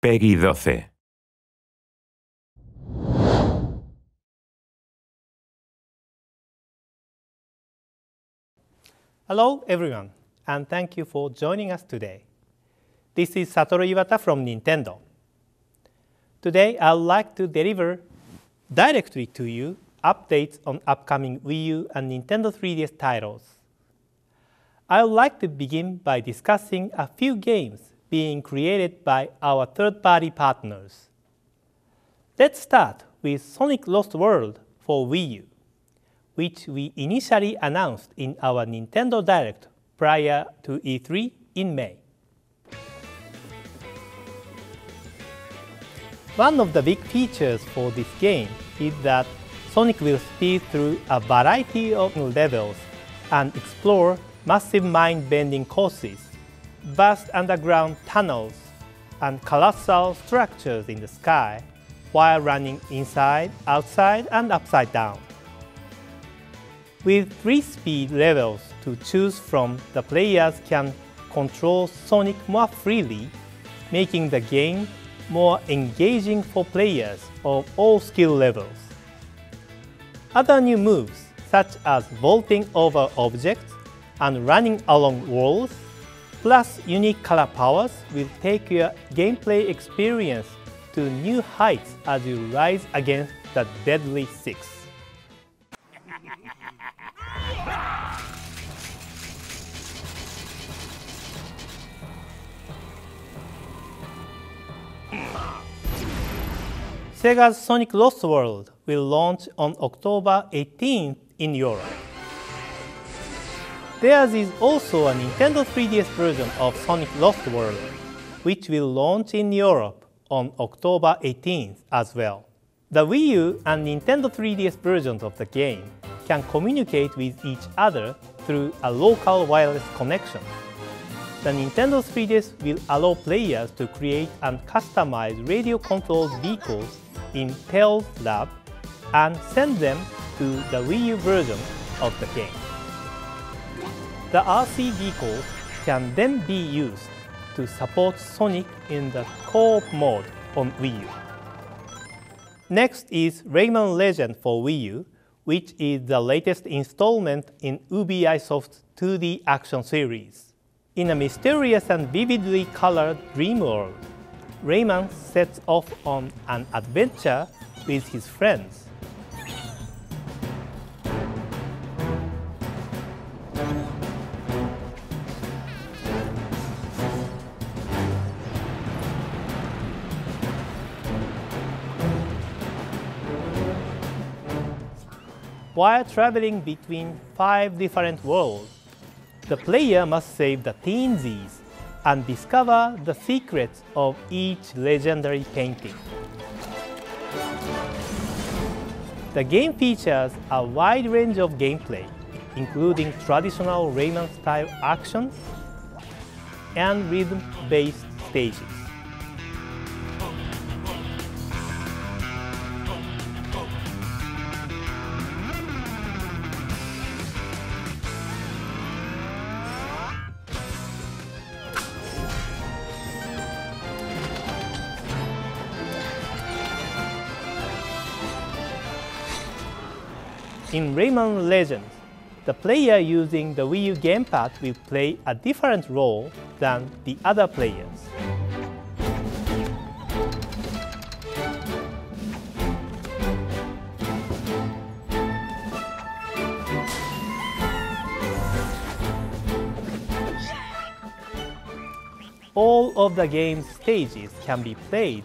Peggy 12. Hello everyone, and thank you for joining us today. This is Satoru Iwata from Nintendo. Today I would like to deliver directly to you updates on upcoming Wii U and Nintendo 3DS titles. I would like to begin by discussing a few games being created by our third-party partners. Let's start with Sonic Lost World for Wii U, which we initially announced in our Nintendo Direct prior to E3 in May. One of the big features for this game is that Sonic will speed through a variety of levels and explore massive mind-bending courses, vast underground tunnels, and colossal structures in the sky while running inside, outside, and upside down. With 3 speed levels to choose from, the players can control Sonic more freely, making the game more engaging for players of all skill levels. Other new moves, such as vaulting over objects and running along walls, plus unique color powers, will take your gameplay experience to new heights as you rise against the deadly six. Sega's Sonic Lost World will launch on October 18th in Europe. There is also a Nintendo 3DS version of Sonic Lost World, which will launch in Europe on October 18th as well. The Wii U and Nintendo 3DS versions of the game can communicate with each other through a local wireless connection. The Nintendo 3DS will allow players to create and customize radio-controlled vehicles in Tails Lab and send them to the Wii U version of the game. The RC vehicles can then be used to support Sonic in the co-op mode on Wii U. Next is Rayman Legends for Wii U, which is the latest installment in Ubisoft's 2D action series. In a mysterious and vividly colored dream world, Rayman sets off on an adventure with his friends. While traveling between 5 different worlds, the player must save the Teensies and discover the secrets of each legendary painting. The game features a wide range of gameplay, including traditional Rayman-style action and rhythm-based stages. In Rayman Legends, the player using the Wii U gamepad will play a different role than the other players. All of the game's stages can be played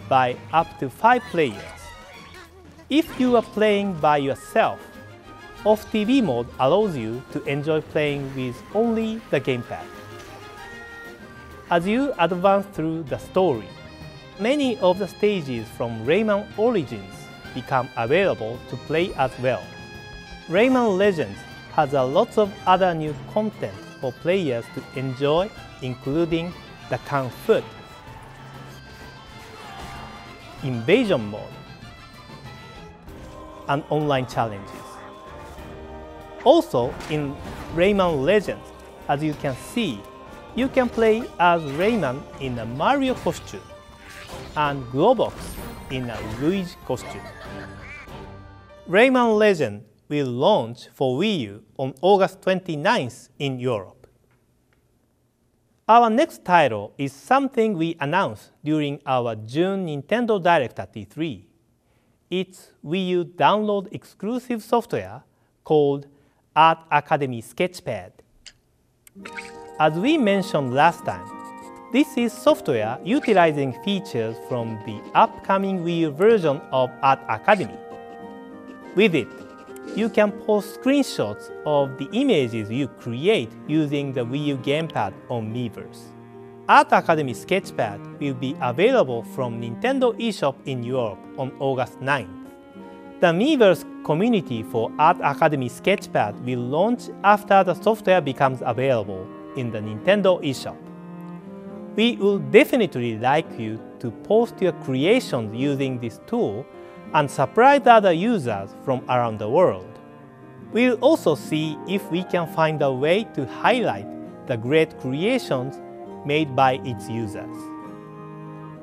by up to 5 players. If you are playing by yourself, Off-TV mode allows you to enjoy playing with only the gamepad. As you advance through the story, many of the stages from Rayman Origins become available to play as well. Rayman Legends has a lot of other new content for players to enjoy, including the Kung Fu, Invasion mode, and online challenges. Also, in Rayman Legends, as you can see, you can play as Rayman in a Mario costume. and Globox in a Luigi costume. Rayman Legends will launch for Wii U on August 29th in Europe. Our next title is something we announced during our June Nintendo Direct at E3. It's Wii U download exclusive software called Art Academy Sketchpad. As we mentioned last time, this is software utilizing features from the upcoming Wii U version of Art Academy. With it, you can post screenshots of the images you create using the Wii U gamepad on Miiverse. Art Academy Sketchpad will be available from Nintendo eShop in Europe on August 9th. The Miiverse community for Art Academy Sketchpad will launch after the software becomes available in the Nintendo eShop. We would definitely like you to post your creations using this tool and surprise other users from around the world. We'll also see if we can find a way to highlight the great creations made by its users.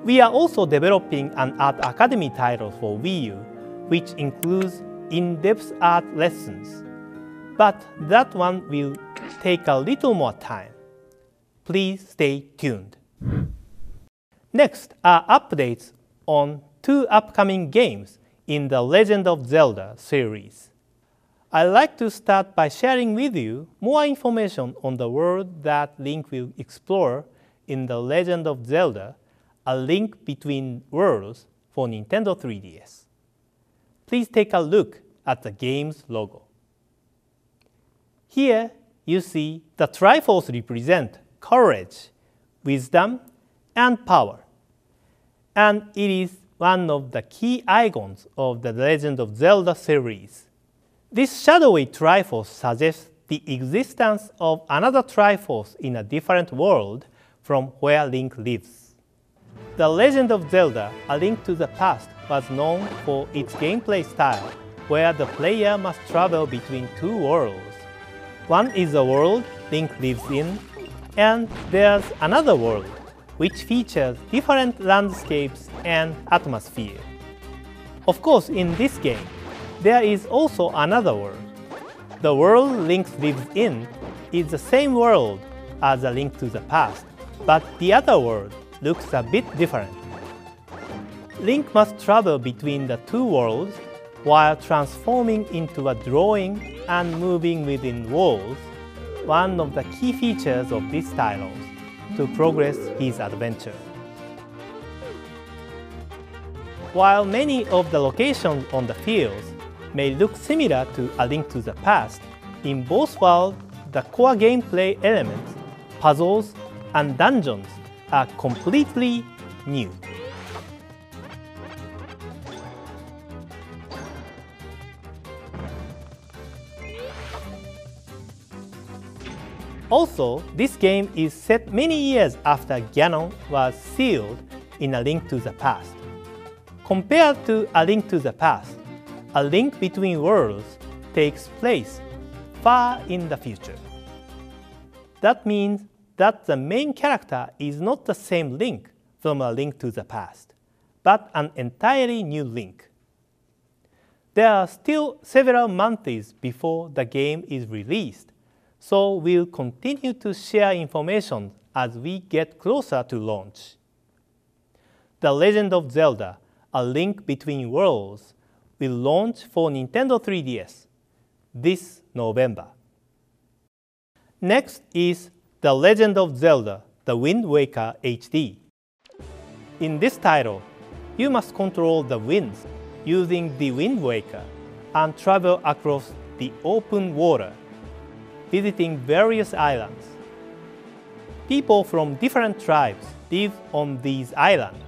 We are also developing an Art Academy title for Wii U, which includes in-depth art lessons. But that one will take a little more time. Please stay tuned. Next are updates on 2 upcoming games in the Legend of Zelda series. I'd like to start by sharing with you more information on the world that Link will explore in The Legend of Zelda: A Link Between Worlds for Nintendo 3DS. Please take a look at the game's logo. Here you see the Triforce represent courage, wisdom, and power. And it is one of the key icons of the Legend of Zelda series. This shadowy Triforce suggests the existence of another Triforce in a different world from where Link lives. The Legend of Zelda: A Link to the Past was known for its gameplay style, where the player must travel between 2 worlds. One is the world Link lives in, and there's another world, which features different landscapes and atmosphere. Of course, in this game, there is also another world. The world Link lives in is the same world as A Link to the Past, but the other world looks a bit different. Link must travel between the 2 worlds while transforming into a drawing and moving within walls, one of the key features of this style, to progress his adventure. While many of the locations on the fields may look similar to A Link to the Past, in both worlds the core gameplay elements, puzzles, and dungeons are completely new. Also, this game is set many years after Ganon was sealed in A Link to the Past. Compared to A Link to the Past, A Link Between Worlds takes place far in the future. That means that the main character is not the same Link from A Link to the Past, but an entirely new Link. There are still several months before the game is released, so we'll continue to share information as we get closer to launch. The Legend of Zelda: A Link Between Worlds will launch for Nintendo 3DS this November. Next is The Legend of Zelda: The Wind Waker HD. In this title, you must control the winds using the Wind Waker and travel across the open water, visiting various islands. People from different tribes live on these islands,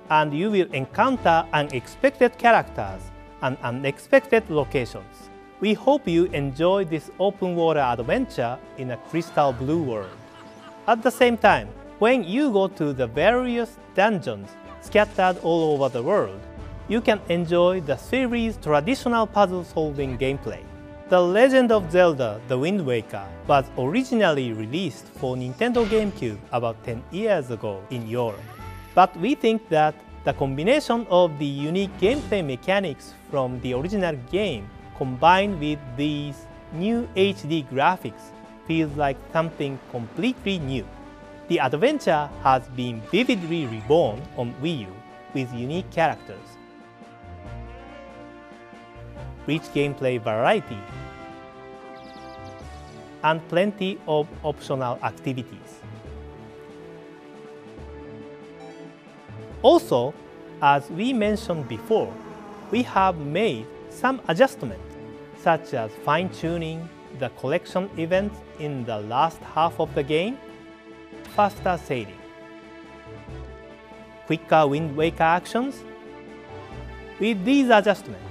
and you will encounter unexpected characters and unexpected locations. We hope you enjoy this open water adventure in a crystal blue world. At the same time, when you go to the various dungeons scattered all over the world, you can enjoy the series' traditional puzzle-solving gameplay. The Legend of Zelda: The Wind Waker was originally released for Nintendo GameCube about 10 years ago in Europe. But we think that The combination of the unique gameplay mechanics from the original game combined with these new HD graphics feels like something completely new. The adventure has been vividly reborn on Wii U with unique characters, rich gameplay variety, and plenty of optional activities. Also, as we mentioned before, we have made some adjustments, such as fine-tuning the collection events in the last half of the game, faster sailing, quicker Wind Waker actions. With these adjustments,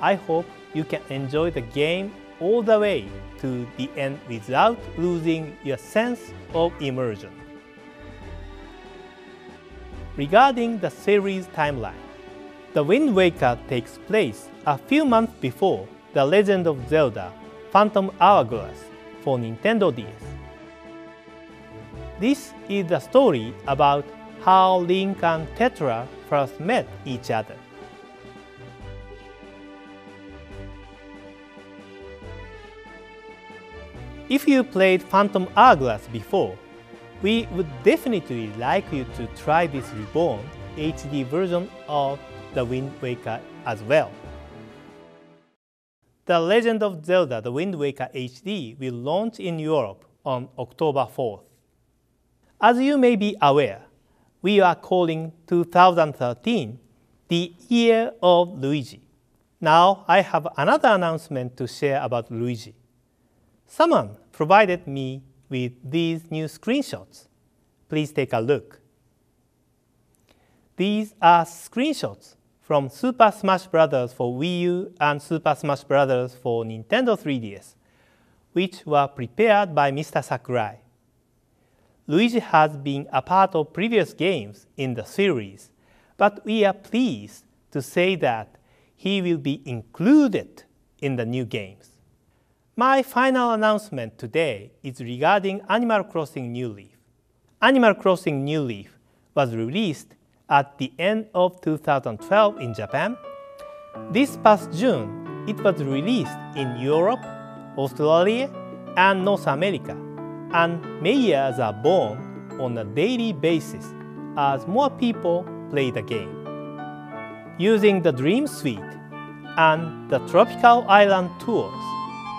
I hope you can enjoy the game all the way to the end without losing your sense of immersion. Regarding the series timeline, The Wind Waker takes place a few months before The Legend of Zelda: Phantom Hourglass for Nintendo DS. This is the story about how Link and Tetra first met each other. If you played Phantom Hourglass before, we would definitely like you to try this reborn HD version of The Wind Waker as well. The Legend of Zelda: The Wind Waker HD will launch in Europe on October 4th. As you may be aware, we are calling 2013 the Year of Luigi. Now I have another announcement to share about Luigi. Someone provided me with these new screenshots. Please take a look. These are screenshots from Super Smash Bros. For Wii U and Super Smash Bros. For Nintendo 3DS, which were prepared by Mr. Sakurai. Luigi has been a part of previous games in the series, but we are pleased to say that he will be included in the new games. My final announcement today is regarding Animal Crossing New Leaf. Animal Crossing New Leaf was released at the end of 2012 in Japan. This past June, it was released in Europe, Australia, and North America, and mayors are born on a daily basis as more people play the game. Using the Dream Suite and the Tropical Island tours,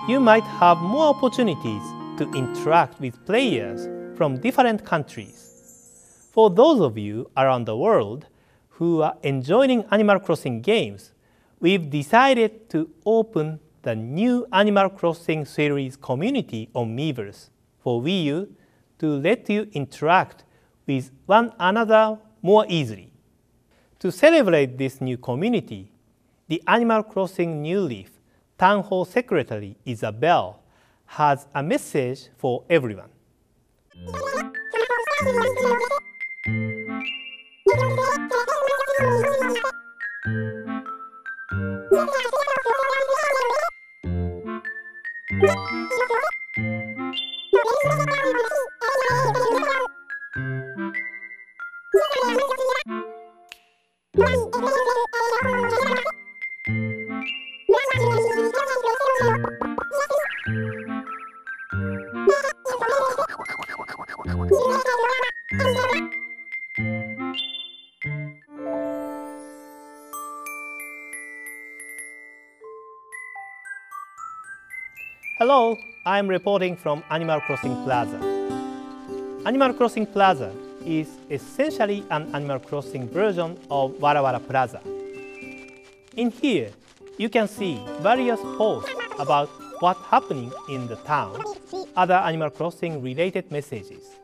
you might have more opportunities to interact with players from different countries. For those of you around the world who are enjoying Animal Crossing games, we've decided to open the new Animal Crossing series community on Miiverse for Wii U to let you interact with one another more easily. To celebrate this new community, the Animal Crossing New Leaf Town Hall Secretary Isabelle has a message for everyone. Hello, I'm reporting from Animal Crossing Plaza. Animal Crossing Plaza is essentially an Animal Crossing version of Wara Wara Plaza. In here, you can see various posts about what's happening in the town, other Animal Crossing related messages,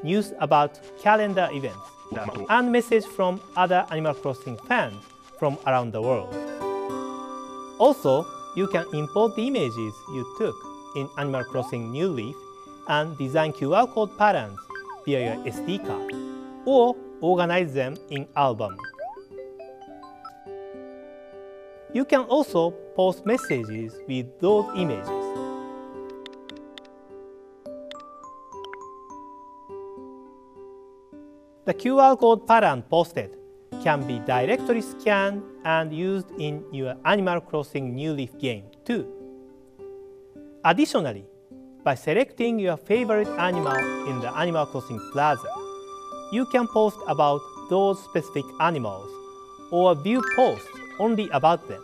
news about calendar events, and messages from other Animal Crossing fans from around the world. Also, you can import the images you took in Animal Crossing New Leaf and design QR code patterns via your SD card, or organize them in albums. You can also post messages with those images. The QR code pattern posted can be directly scanned and used in your Animal Crossing New Leaf game too. Additionally, by selecting your favorite animal in the Animal Crossing Plaza, you can post about those specific animals or view posts only about them.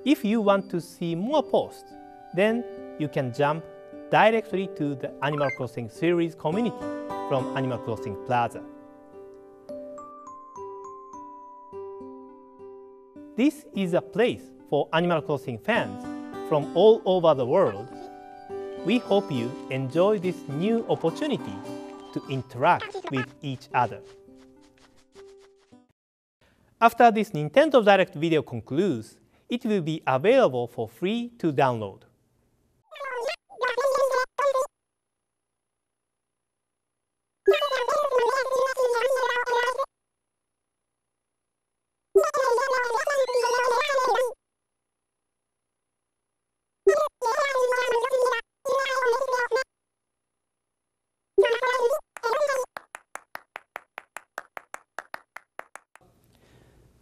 If you want to see more posts, then you can jump directly to the Animal Crossing series community from Animal Crossing Plaza. This is a place for Animal Crossing fans from all over the world. We hope you enjoy this new opportunity to interact with each other. After this Nintendo Direct video concludes, it will be available for free to download.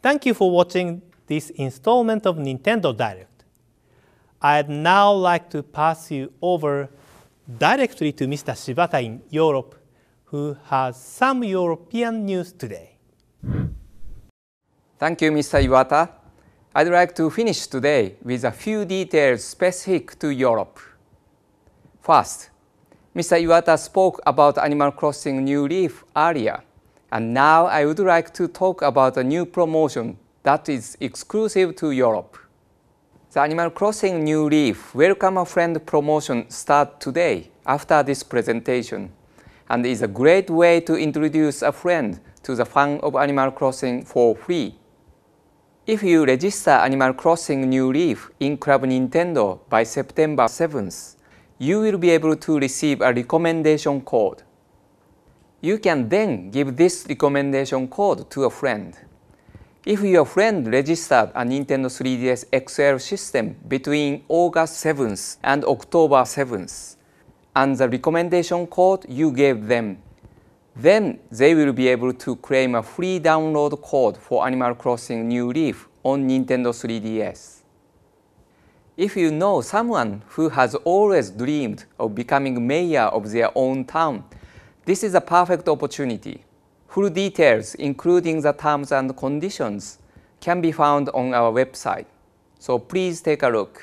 Thank you for watching this installment of Nintendo Direct. I'd now like to pass you over directly to Mr. Shibata in Europe, who has some European news today. Thank you, Mr. Iwata. I'd like to finish today with a few details specific to Europe. First, Mr. Iwata spoke about Animal Crossing New Leaf earlier, and now I would like to talk about a new promotion that is exclusive to Europe. The Animal Crossing New Leaf Welcome a Friend promotion starts today after this presentation, and is a great way to introduce a friend to the fan of Animal Crossing for free. If you register Animal Crossing New Leaf in Club Nintendo by September 7th, you will be able to receive a recommendation code. You can then give this recommendation code to a friend. If your friend registered a Nintendo 3DS XL system between August 7th and October 7th, and the recommendation code you gave them, then they will be able to claim a free download code for Animal Crossing New Leaf on Nintendo 3DS. If you know someone who has always dreamed of becoming mayor of their own town, this is a perfect opportunity. Full details, including the terms and conditions, can be found on our website, so please take a look.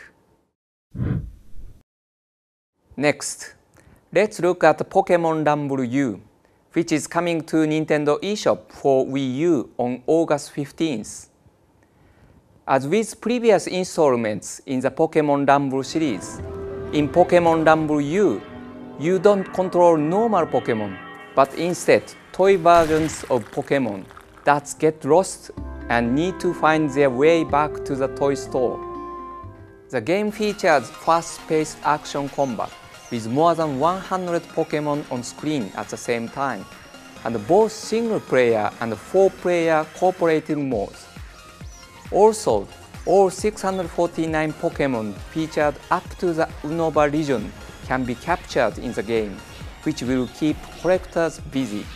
Next, let's look at Pokémon Rumble U, which is coming to Nintendo eShop for Wii U on August 15th. As with previous installments in the Pokémon Rumble series, in Pokémon Rumble U, you don't control normal Pokémon, but instead toy versions of Pokémon that get lost and need to find their way back to the toy store. The game features fast-paced action combat with more than 100 Pokémon on screen at the same time, and both single-player and 4-player cooperative modes. Also, all 649 Pokémon featured up to the Unova region can be captured in the game, which will keep collectors busy.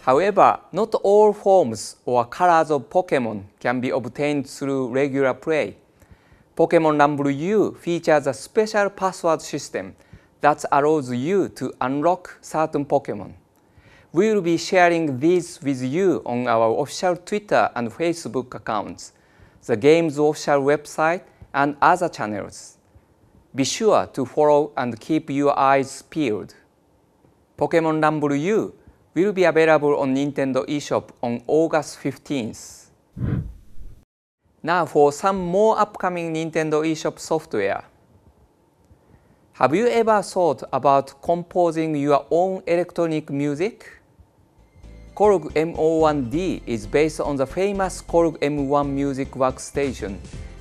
However, not all forms or colors of Pokémon can be obtained through regular play. Pokémon Rumble U features a special password system that allows you to unlock certain Pokémon. We will be sharing these with you on our official Twitter and Facebook accounts, the game's official website, and other channels. Be sure to follow and keep your eyes peeled. Pokémon Rumble U will be available on Nintendo eShop on August 15th. Now for some more upcoming Nintendo eShop software. Have you ever thought about composing your own electronic music? Korg M01D is based on the famous Korg M1 music workstation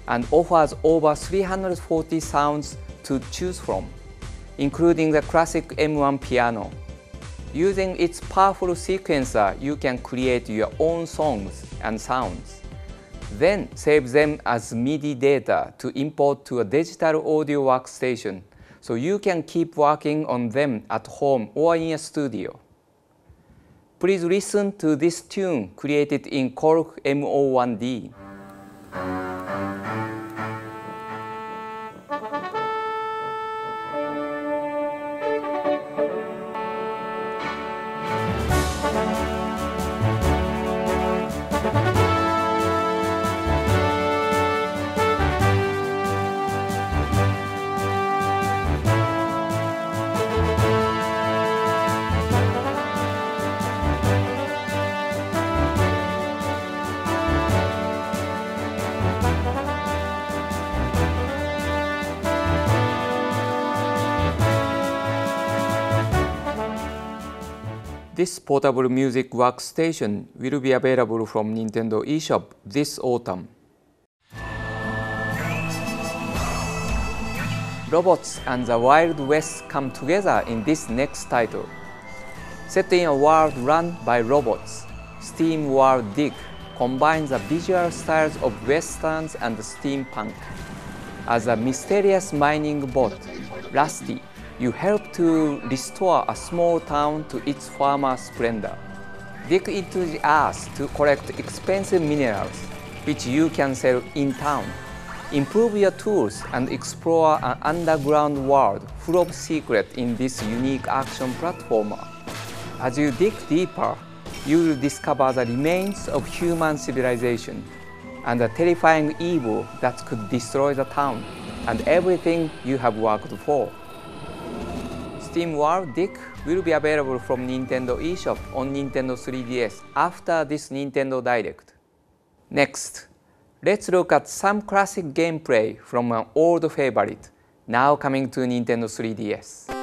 and offers over 340 sounds to choose from, including the classic M1 piano. Using its powerful sequencer, you can create your own songs and sounds. Then save them as MIDI data to import to a digital audio workstation, so you can keep working on them at home or in a studio. Please listen to this tune created in Cork MO1D. This portable music workstation will be available from Nintendo eShop this autumn. Robots and the Wild West come together in this next title. Set in a world run by robots, Steam World Dig combines the visual styles of westerns and steampunk. As a mysterious mining bot, Rusty, you help to restore a small town to its former splendor. Dig into the earth to collect expensive minerals, which you can sell in town. Improve your tools and explore an underground world full of secrets in this unique action platformer. As you dig deeper, you will discover the remains of human civilization and a terrifying evil that could destroy the town and everything you have worked for. Steam World Dig will be available from Nintendo eShop on Nintendo 3DS after this Nintendo Direct. Next, let's look at some classic gameplay from an old favorite, now coming to Nintendo 3DS.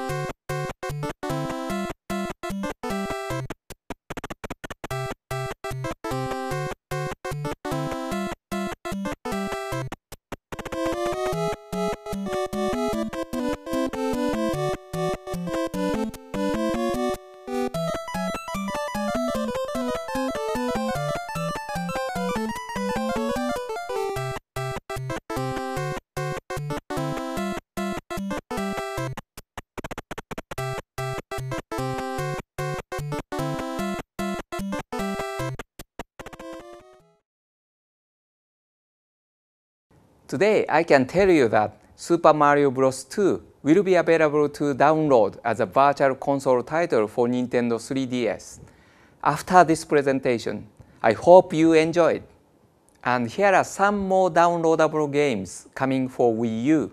Today, I can tell you that Super Mario Bros. 2 will be available to download as a virtual console title for Nintendo 3DS. After this presentation, I hope you enjoyed. And here are some more downloadable games coming for Wii U,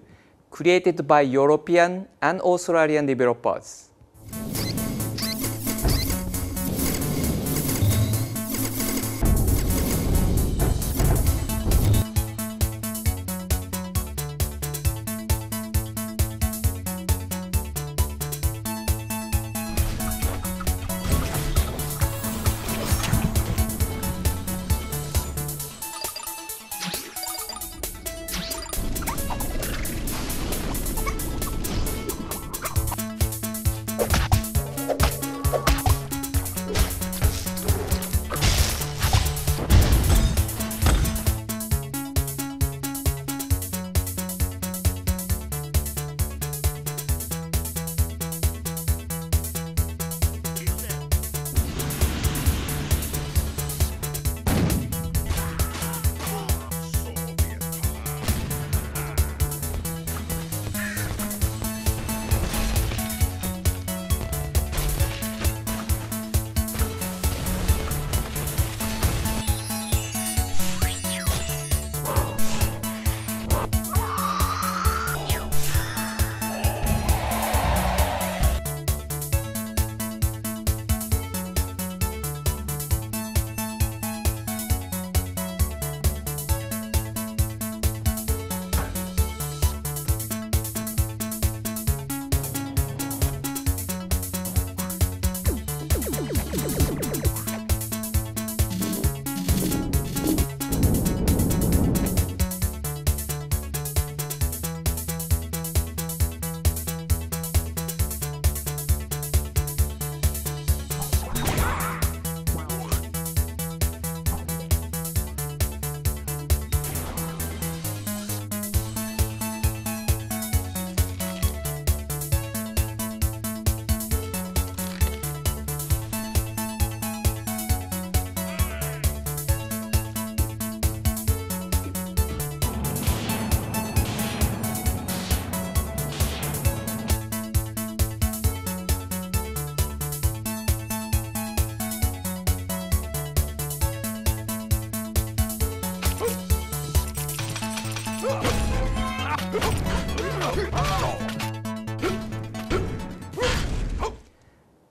created by European and Australian developers.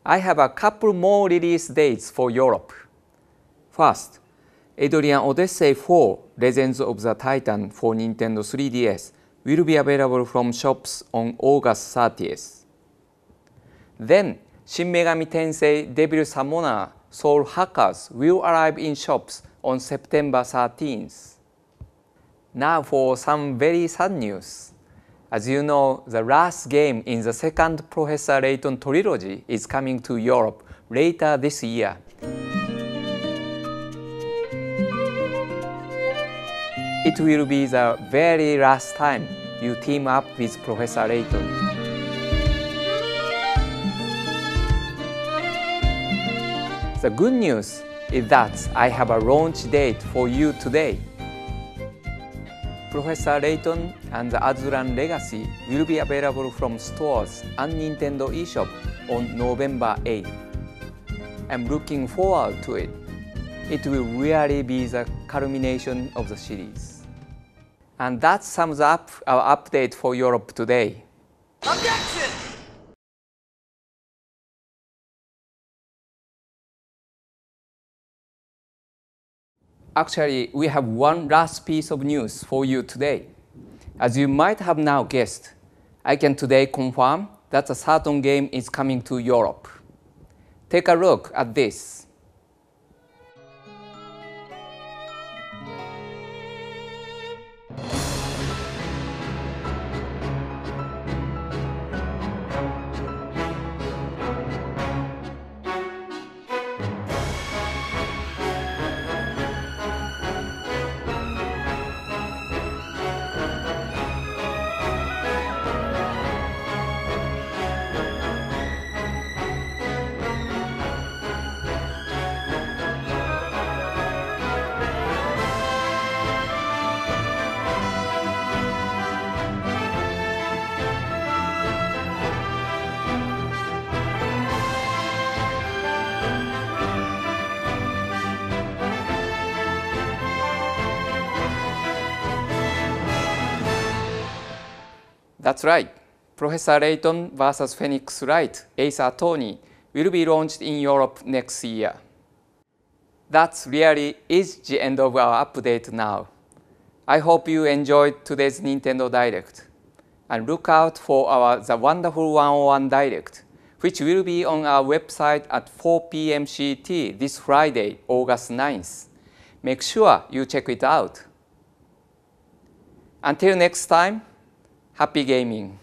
I have a couple more release dates for Europe. First, Adrian Odyssey 4 Legends of the Titan for Nintendo 3DS will be available from shops on August 30th. Then, Shin Megami Tensei Devil Summoner Soul Hackers will arrive in shops on September 13th. Now for some very sad news. As you know, the last game in the second Professor Layton trilogy is coming to Europe later this year. It will be the very last time you team up with Professor Layton. The good news is that I have a launch date for you today. Professor Layton and the Azuran Legacy will be available from stores and Nintendo eShop on November 8th. I'm looking forward to it. It will really be the culmination of the series. And that sums up our update for Europe today. Objection! Actually, we have one last piece of news for you today. As you might have now guessed, I can today confirm that a certain game is coming to Europe. Take a look at this. That's right. Professor Layton vs. Phoenix Wright Ace Attorney will be launched in Europe next year. That really is the end of our update now. I hope you enjoyed today's Nintendo Direct. And look out for our The Wonderful 101 Direct, which will be on our website at 4 p.m. CT this Friday, August 9th. Make sure you check it out. Until next time, happy gaming.